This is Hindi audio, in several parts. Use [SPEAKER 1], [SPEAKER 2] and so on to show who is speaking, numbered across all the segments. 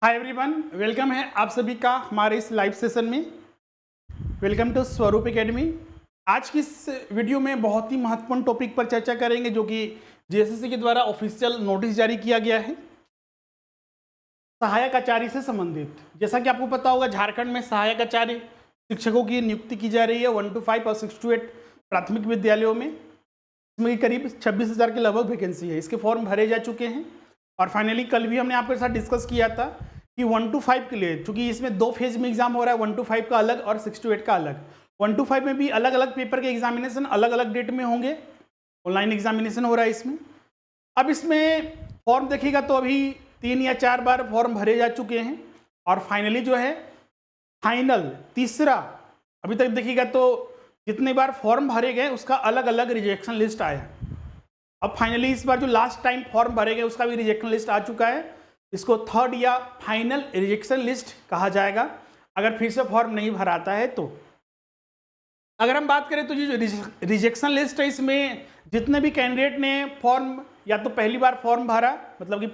[SPEAKER 1] हाय एवरीवन, वेलकम है आप सभी का हमारे इस लाइव सेशन में। वेलकम टू स्वरूप एकेडमी। आज की इस वीडियो में बहुत ही महत्वपूर्ण टॉपिक पर चर्चा करेंगे जो कि जेएसएससी के द्वारा ऑफिशियल नोटिस जारी किया गया है सहायक आचार्य से संबंधित। जैसा कि आपको पता होगा, झारखंड में सहायक आचार्य शिक्षकों की नियुक्ति की जा रही है 1 to 5 और 6 to 8 प्राथमिक विद्यालयों में। इसमें करीब 26,000 के लगभग वैकेंसी है। इसके फॉर्म भरे जा चुके हैं और फाइनली कल भी हमने आपके साथ डिस्कस किया था कि 1 to 5 के लिए, चूंकि इसमें 2 फेज में एग्जाम हो रहा है, 1 to 5 का अलग और 6 to 8 का अलग। 1 to 5 में भी अलग अलग पेपर के एग्जामिनेशन अलग अलग डेट में होंगे। ऑनलाइन एग्जामिनेशन हो रहा है इसमें। अब इसमें फॉर्म देखिएगा तो अभी 3 या 4 बार फॉर्म भरे जा चुके हैं और फाइनली जो है फाइनल तीसरा, अभी तक देखिएगा तो जितने बार फॉर्म भरे गए उसका अलग अलग रिजेक्शन लिस्ट आया। अब फाइनली इस बार जो लास्ट टाइम फॉर्म भरे गए उसका भी रिजेक्शन लिस्ट आ चुका है। इसको थर्ड या फाइनल रिजेक्शन लिस्ट कहा जाएगा अगर फिर से फॉर्म नहीं भराता है तो। अगर हम बात करें तो जो रिजेक्शन लिस्ट है, इसमें जितने भी कैंडिडेट ने फॉर्म या तो पहली बार फॉर्म भरा, मतलब कि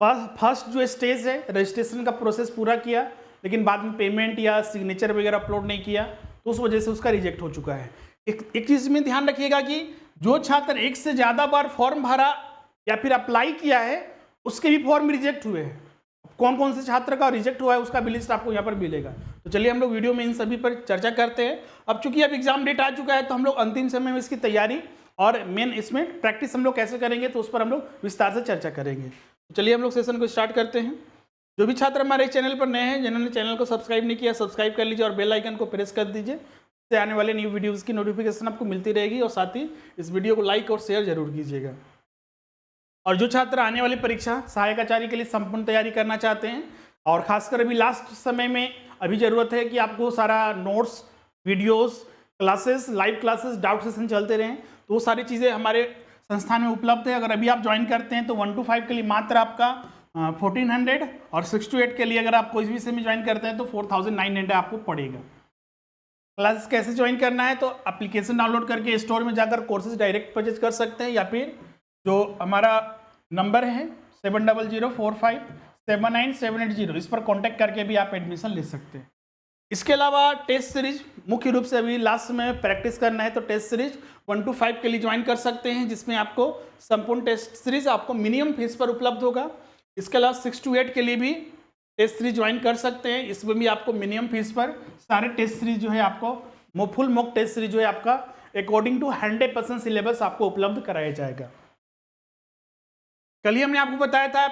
[SPEAKER 1] फर्स्ट जो स्टेज है रजिस्ट्रेशन का प्रोसेस पूरा किया, लेकिन बाद में पेमेंट या सिग्नेचर वगैरह अपलोड नहीं किया, तो उस वजह से उसका रिजेक्ट हो चुका है। एक चीज़ में ध्यान रखिएगा कि जो छात्र एक से ज़्यादा बार फॉर्म भरा या फिर अप्लाई किया है उसके भी फॉर्म रिजेक्ट हुए हैं। कौन कौन से छात्र का रिजेक्ट हुआ है उसका भी लिस्ट आपको यहाँ पर मिलेगा। तो चलिए हम लोग वीडियो में इन सभी पर चर्चा करते हैं। अब चूंकि अब एग्जाम डेट आ चुका है तो हम लोग अंतिम समय में इसकी तैयारी और मेन इसमें प्रैक्टिस हम लोग कैसे करेंगे तो उस पर हम लोग विस्तार से चर्चा करेंगे। तो चलिए हम लोग सेशन को स्टार्ट करते हैं। जो भी छात्र हमारे चैनल पर नए हैं, जिन्होंने चैनल को सब्सक्राइब नहीं किया, सब्सक्राइब कर लीजिए और बेल आइकन को प्रेस कर दीजिए। इससे आने वाले न्यू वीडियोज़ की नोटिफिकेशन आपको मिलती रहेगी और साथ ही इस वीडियो को लाइक और शेयर जरूर कीजिएगा। और जो छात्र आने वाली परीक्षा सहायक आचार्य के लिए संपूर्ण तैयारी करना चाहते हैं और खासकर अभी लास्ट समय में अभी ज़रूरत है कि आपको सारा notes, videos, classes, live classes, doubt session चलते रहें, तो वो सारी चीज़ें हमारे संस्थान में उपलब्ध है। अगर अभी आप ज्वाइन करते हैं तो 1 to 5 के लिए मात्र आपका 1400 और 6 to 8 के लिए अगर आप कोई भी विषय में ज्वाइन करते हैं तो 4900 आपको पड़ेगा। क्लासेस कैसे ज्वाइन करना है तो एप्लीकेशन डाउनलोड करके स्टोर में जाकर कोर्सेज डायरेक्ट परचेज कर सकते हैं, या फिर जो हमारा नंबर है 7004579780, इस पर कांटेक्ट करके भी आप एडमिशन ले सकते हैं। इसके अलावा टेस्ट सीरीज मुख्य रूप से अभी लास्ट में प्रैक्टिस करना है तो टेस्ट सीरीज 1 to 5 के लिए ज्वाइन कर सकते हैं, जिसमें आपको संपूर्ण टेस्ट सीरीज आपको मिनिमम फीस पर उपलब्ध होगा। इसके अलावा 6 to 8 के लिए भी टेस्ट सीरीज ज्वाइन कर सकते हैं, इसमें भी आपको मिनिमम फीस पर सारे टेस्ट सीरीज जो है आपको फुल मॉक टेस्ट सीरीज जो है आपका अकॉर्डिंग टू 100% सिलेबस आपको उपलब्ध कराया जाएगा। कल ही हमने आपको बताया था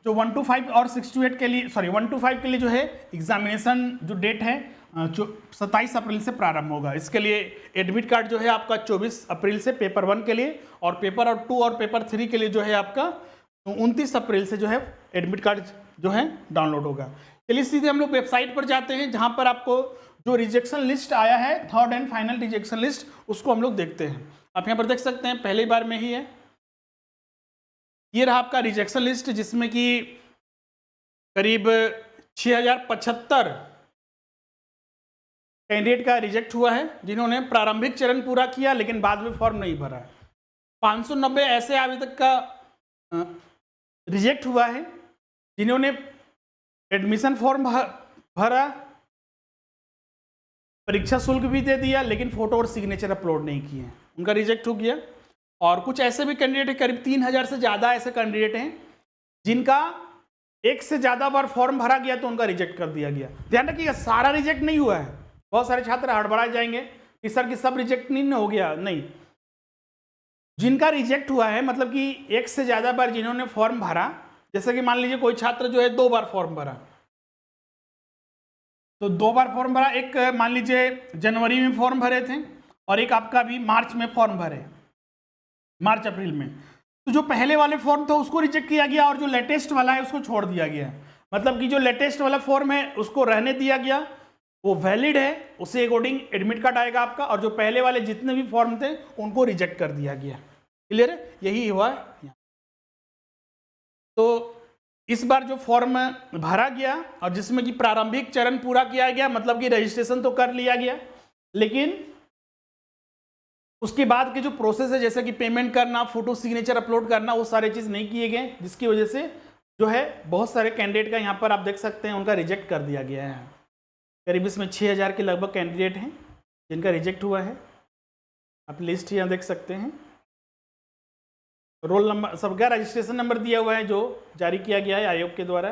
[SPEAKER 1] जो 1 to 5 और 6 to 8 के लिए 1 to 5 के लिए जो है एग्जामिनेशन जो डेट है जो 27 अप्रैल से प्रारंभ होगा। इसके लिए एडमिट कार्ड जो है आपका 24 अप्रैल से पेपर 1 के लिए, और पेपर 2 और पेपर 3 के लिए जो है आपका 29 अप्रैल से जो है एडमिट कार्ड जो है डाउनलोड होगा। चलिए सीधे हम लोग वेबसाइट पर जाते हैं, जहां पर आपको जो रिजेक्शन लिस्ट आया है third and final rejection list, उसको हम लोग देखते हैं। आप यहाँ पर देख सकते हैं पहली बार में ही है, ये रहा आपका रिजेक्शन लिस्ट, जिसमें कि करीब 6075 कैंडिडेट का रिजेक्ट हुआ है जिन्होंने प्रारंभिक चरण पूरा किया लेकिन बाद में फॉर्म नहीं भरा। 590 ऐसे आवेदक का रिजेक्ट हुआ है जिन्होंने एडमिशन फॉर्म भरा, परीक्षा शुल्क भी दे दिया, लेकिन फोटो और सिग्नेचर अपलोड नहीं किए, उनका रिजेक्ट हो गया। और कुछ ऐसे भी कैंडिडेट हैं, करीब 3000 से ज़्यादा ऐसे कैंडिडेट हैं जिनका एक से ज़्यादा बार फॉर्म भरा गया तो उनका रिजेक्ट कर दिया गया। ध्यान रखिएगा, सारा रिजेक्ट नहीं हुआ है। बहुत सारे छात्र हड़बड़ा जाएंगे कि सर कि सब रिजेक्ट नहीं हो गया, नहीं। जिनका रिजेक्ट हुआ है मतलब कि एक से ज़्यादा बार जिन्होंने फॉर्म भरा, जैसे कि मान लीजिए कोई छात्र जो है 2 बार फॉर्म भरा, तो 2 बार फॉर्म भरा, एक मान लीजिए जनवरी में फॉर्म भरे थे और एक आपका भी मार्च में फॉर्म भरे, मार्च अप्रैल में, तो जो पहले वाले फॉर्म था उसको रिजेक्ट किया गया और जो लेटेस्ट वाला है उसको छोड़ दिया गया। मतलब कि जो लेटेस्ट वाला फॉर्म है उसको रहने दिया गया, वो वैलिड है, उसे अकॉर्डिंग एडमिट कार्ड आएगा आपका, और जो पहले वाले जितने भी फॉर्म थे उनको रिजेक्ट कर दिया गया। क्लियर है, यही हुआ है। तो इस बार जो फॉर्म भरा गया और जिसमें कि प्रारंभिक चरण पूरा किया गया, मतलब कि रजिस्ट्रेशन तो कर लिया गया, लेकिन उसके बाद के जो प्रोसेस है जैसे कि पेमेंट करना, फोटो सिग्नेचर अपलोड करना, वो सारे चीज़ नहीं किए गए, जिसकी वजह से जो है बहुत सारे कैंडिडेट का यहाँ पर आप देख सकते हैं उनका रिजेक्ट कर दिया गया है। करीब इसमें 6000 के लगभग कैंडिडेट हैं जिनका रिजेक्ट हुआ है। आप लिस्ट यहाँ देख सकते हैं। रोल नंबर सबका रजिस्ट्रेशन नंबर दिया हुआ है जो जारी किया गया है आयोग के द्वारा।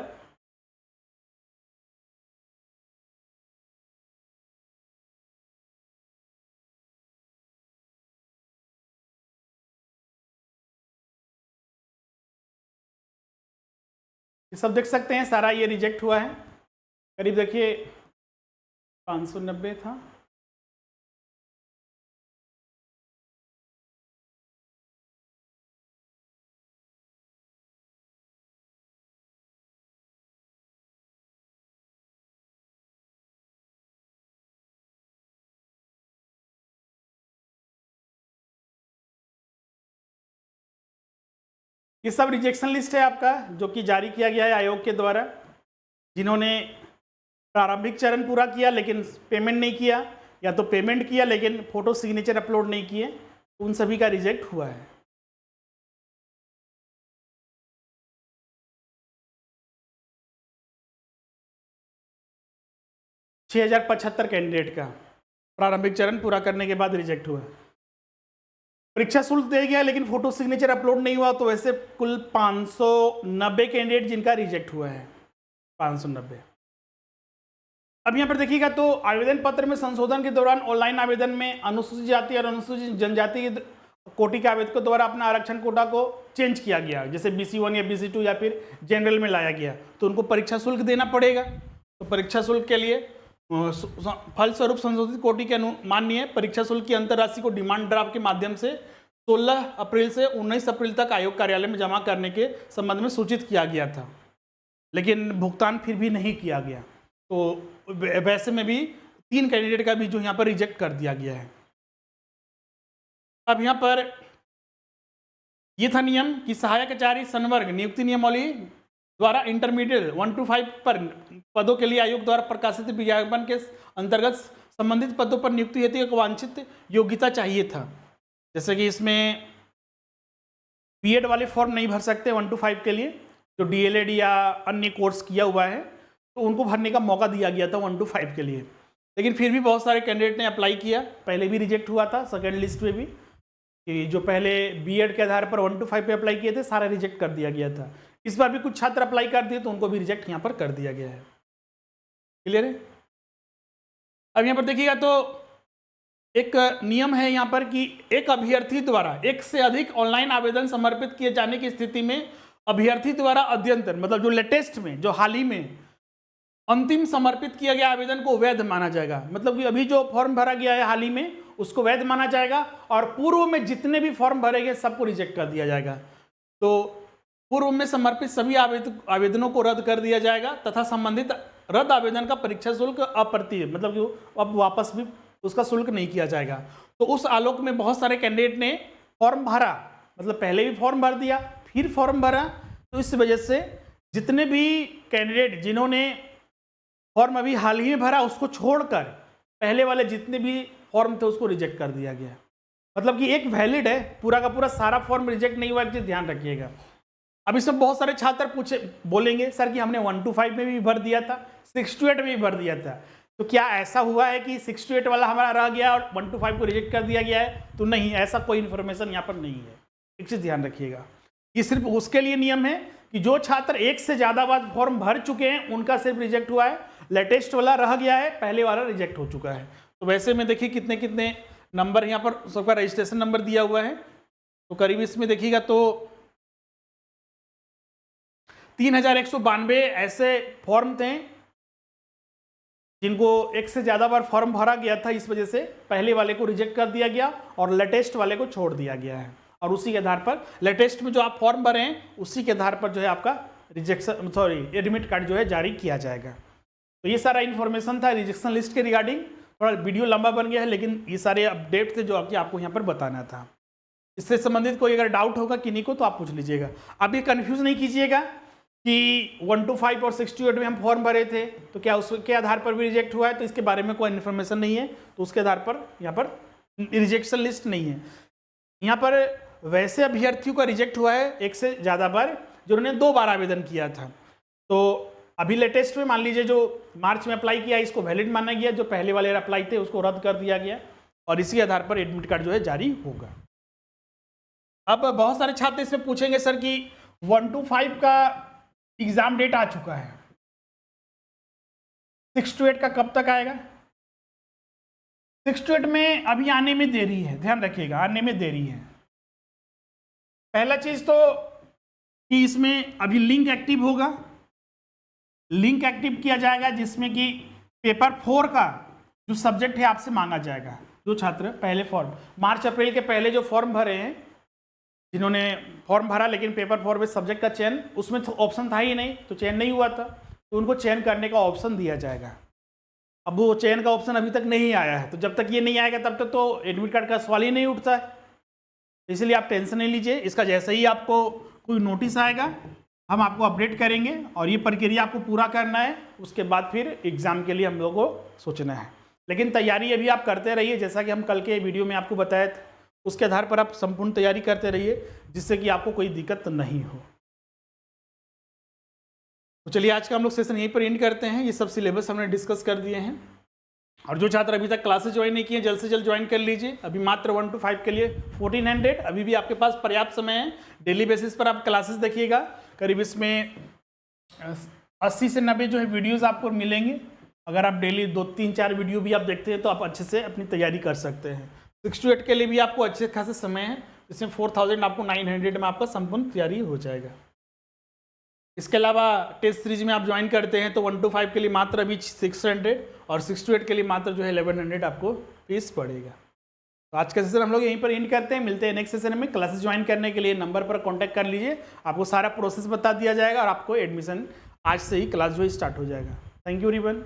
[SPEAKER 1] ये सब देख सकते हैं, सारा ये रिजेक्ट हुआ है। करीब देखिए 590 था। ये सब रिजेक्शन लिस्ट है आपका जो कि जारी किया गया है आयोग के द्वारा। जिन्होंने प्रारंभिक चरण पूरा किया लेकिन पेमेंट नहीं किया, या तो पेमेंट किया लेकिन फोटो सिग्नेचर अपलोड नहीं किए, उन सभी का रिजेक्ट हुआ है। छः 6075 कैंडिडेट का प्रारंभिक चरण पूरा करने के बाद रिजेक्ट हुआ। परीक्षा शुल्क दे गया लेकिन फोटो सिग्नेचर अपलोड नहीं हुआ, तो वैसे कुल 590 कैंडिडेट जिनका रिजेक्ट हुआ है, 590। अब यहाँ पर देखिएगा तो आवेदन पत्र में संशोधन के दौरान ऑनलाइन आवेदन में अनुसूचित जाति और अनुसूचित जनजाति कोटि के आवेदकों द्वारा अपना आरक्षण कोटा को चेंज किया गया, जैसे BC1 या BC2 या फिर जनरल में लाया गया, तो उनको परीक्षा शुल्क देना पड़ेगा। तो परीक्षा शुल्क के लिए फलस्वरूप संशोधित कोटि के अनुमाननीय परीक्षा शुल्क की अंतर राशि को डिमांड ड्राफ्ट के माध्यम से 16 अप्रैल से 19 अप्रैल तक आयोग कार्यालय में जमा करने के संबंध में सूचित किया गया था, लेकिन भुगतान फिर भी नहीं किया गया। तो वैसे में भी 3 कैंडिडेट का भी जो यहाँ पर रिजेक्ट कर दिया गया है। अब यहाँ पर ये था नियम कि सहायक आचार्य संवर्ग नियुक्ति नियमावली द्वारा इंटरमीडिएट 1 to 5 पर पदों के लिए आयोग द्वारा प्रकाशित विज्ञापन के अंतर्गत संबंधित पदों पर नियुक्ति हेतु एक वांछित योग्यता चाहिए था। जैसे कि इसमें बीएड वाले फॉर्म नहीं भर सकते 1 to 5 के लिए, जो DLED या अन्य कोर्स किया हुआ है तो उनको भरने का मौका दिया गया था 1 to 5 के लिए, लेकिन फिर भी बहुत सारे कैंडिडेट ने अप्लाई किया। पहले भी रिजेक्ट हुआ था सेकेंड लिस्ट में भी, कि जो पहले बीएड के आधार पर 1 to 5 पे अप्लाई किए थे सारा रिजेक्ट कर दिया गया था। इस बार भी कुछ छात्र अप्लाई कर दिए तो उनको भी रिजेक्ट यहाँ पर कर दिया गया है। क्लियर है? अब यहाँ पर देखिएगा तो एक नियम है यहाँ पर कि एक अभ्यर्थी द्वारा एक से अधिक ऑनलाइन आवेदन समर्पित किए जाने की स्थिति में अभ्यर्थी द्वारा अद्यतन, मतलब जो लेटेस्ट में, जो हाल ही में अंतिम समर्पित किया गया आवेदन को वैध माना जाएगा। मतलब कि अभी जो फॉर्म भरा गया है हाल ही में उसको वैध माना जाएगा, और पूर्व में जितने भी फॉर्म भरे गए सबको रिजेक्ट कर दिया जाएगा। तो पूर्व में समर्पित सभी आवेदनों को रद्द कर दिया जाएगा तथा संबंधित रद्द आवेदन का परीक्षा शुल्क अप्रतिह, मतलब कि अब वापस भी उसका शुल्क नहीं किया जाएगा। तो उस आलोक में बहुत सारे कैंडिडेट ने फॉर्म भरा, मतलब पहले भी फॉर्म भर दिया फिर फॉर्म भरा, तो इस वजह से जितने भी कैंडिडेट जिन्होंने फॉर्म अभी हाल ही में भरा उसको छोड़कर पहले वाले जितने भी फॉर्म थे उसको रिजेक्ट कर दिया गया। मतलब कि एक वैलिड है, पूरा का पूरा सारा फॉर्म रिजेक्ट नहीं हुआ, एक चीज ध्यान रखिएगा। अब इसमें बहुत सारे छात्र बोलेंगे सर कि हमने 1 to 5 में भी भर दिया था, 6 to 8 में भी भर दिया था, तो क्या ऐसा हुआ है कि 6 to 8 वाला हमारा रह गया और 1 to 5 को रिजेक्ट कर दिया गया है? तो नहीं, ऐसा कोई इन्फॉर्मेशन यहाँ पर नहीं है। एक चीज ध्यान रखिएगा, ये सिर्फ उसके लिए नियम है कि जो छात्र एक से ज्यादा बार फॉर्म भर चुके हैं उनका सिर्फ रिजेक्ट हुआ है, लेटेस्ट वाला रह गया है, पहले वाला रिजेक्ट हो चुका है। तो वैसे में देखिए कितने कितने नंबर यहाँ पर सबका रजिस्ट्रेशन नंबर दिया हुआ है। तो करीब इसमें देखिएगा तो 3192 ऐसे फॉर्म थे जिनको एक से ज़्यादा बार फॉर्म भरा गया था, इस वजह से पहले वाले को रिजेक्ट कर दिया गया और लेटेस्ट वाले को छोड़ दिया गया है। और उसी के आधार पर लेटेस्ट में जो आप फॉर्म भरे हैं उसी के आधार पर जो है आपका एडमिट कार्ड जो है जारी किया जाएगा। तो ये सारा इन्फॉर्मेशन था रिजेक्शन लिस्ट के रिगार्डिंग। थोड़ा वीडियो लंबा बन गया है लेकिन ये सारे अपडेट थे जो आपको यहाँ पर बताना था। इससे संबंधित कोई अगर डाउट होगा किन्हीं को तो आप पूछ लीजिएगा। आप ये कन्फ्यूज़ नहीं कीजिएगा कि 1 to 5 और 6 to 8 में हम फॉर्म भरे थे तो क्या उसके आधार पर भी रिजेक्ट हुआ है, तो इसके बारे में कोई इन्फॉर्मेशन नहीं है, तो उसके आधार पर यहाँ पर रिजेक्शन लिस्ट नहीं है। यहाँ पर वैसे अभ्यर्थियों का रिजेक्ट हुआ है 1 से ज़्यादा बार, जिन्होंने 2 बार आवेदन किया था। तो अभी लेटेस्ट में मान लीजिए जो मार्च में अप्लाई किया इसको वैलिड माना गया, जो पहले वाले अप्लाई थे उसको रद्द कर दिया गया और इसी आधार पर एडमिट कार्ड जो है जारी होगा। अब बहुत सारे छात्र इसमें पूछेंगे सर कि 1 to 5 का एग्जाम डेट आ चुका है, 6 to 8 का कब तक आएगा? 6 to 8 में अभी आने में देरी है, ध्यान रखिएगा, आने में देरी है। पहला चीज तो कि इसमें अभी लिंक एक्टिव होगा, लिंक एक्टिव किया जाएगा जिसमें कि पेपर 4 का जो सब्जेक्ट है आपसे मांगा जाएगा। जो छात्र पहले फॉर्म मार्च अप्रैल के पहले जो फॉर्म भरे हैं, जिन्होंने फॉर्म भरा लेकिन पेपर 4 में सब्जेक्ट का चयन, उसमें तो ऑप्शन था ही नहीं, तो चयन नहीं हुआ था, तो उनको चयन करने का ऑप्शन दिया जाएगा। अब वो चयन का ऑप्शन अभी तक नहीं आया है, तो जब तक ये नहीं आएगा तब तक तो एडमिट कार्ड का सवाल ही नहीं उठता है। इसलिए आप टेंशन नहीं लीजिए, इसका जैसे ही आपको कोई नोटिस आएगा हम आपको अपडेट करेंगे और ये प्रक्रिया आपको पूरा करना है, उसके बाद फिर एग्ज़ाम के लिए हम लोगों को सोचना है। लेकिन तैयारी अभी आप करते रहिए, जैसा कि हम कल के वीडियो में आपको बताया था, उसके आधार पर आप संपूर्ण तैयारी करते रहिए जिससे कि आपको कोई दिक्कत नहीं हो। तो चलिए आज का हम लोग सेशन यहीं पर एंड करते हैं। ये सब सिलेबस हमने डिस्कस कर दिए हैं और जो छात्र अभी तक क्लासेस ज्वाइन नहीं किए जल्द से जल्द ज्वाइन कर लीजिए। अभी मात्र 1 to 5 के लिए 1400, अभी भी आपके पास पर्याप्त समय है। डेली बेसिस पर आप क्लासेस देखिएगा, करीब इसमें 80 से 90 जो है वीडियोस आपको मिलेंगे। अगर आप डेली 2, 3, 4 वीडियो भी आप देखते हैं तो आप अच्छे से अपनी तैयारी कर सकते हैं। 6 to 8 के लिए भी आपको अच्छे खासे समय है, इसमें 4000 आपको 900 में आपका संपूर्ण तैयारी हो जाएगा। इसके अलावा टेस्ट सीरीज में आप ज्वाइन करते हैं तो 1 to 5 के लिए मात्र अभी 600 और 6 to 8 के लिए मात्र जो है 1100 आपको फीस पड़ेगा। तो आज का सेशन हम लोग यहीं पर एंड करते हैं, मिलते हैं नेक्स्ट सेशन में। क्लासेस ज्वाइन करने के लिए नंबर पर कांटेक्ट कर लीजिए, आपको सारा प्रोसेस बता दिया जाएगा और आपको एडमिशन आज से ही क्लास जो स्टार्ट हो जाएगा। Thank you everyone.